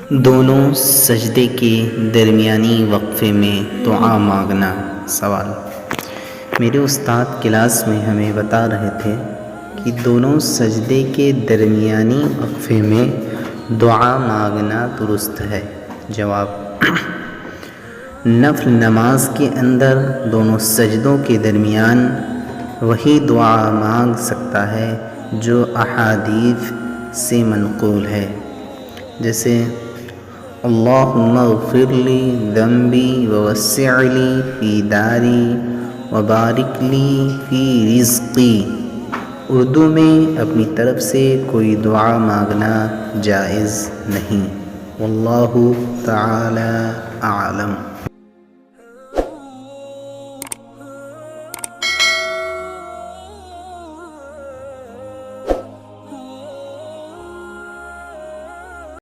दोनों सजदे के दरमियानी वक्फ़े में दुआ मांगना। सवाल, मेरे उस्ताद क्लास में हमें बता रहे थे कि दोनों सजदे के दरमियानी वक्फ़े में दुआ मांगना दुरुस्त है। जवाब, नफ़ल नमाज के अंदर दोनों सजदों के दरमियान वही दुआ मांग सकता है जो अहादीस से मनक़ूल है, जैसे अल्लाहुम्मा ग़फ़िरली ज़ंबी ववस्सिअली फ़ी दारी वबारिकली फ़ी रिज़्क़ी। उर्दू में अपनी तरफ से कोई दुआ मांगना जायज़ नहीं। वल्लाहु तआला आलम।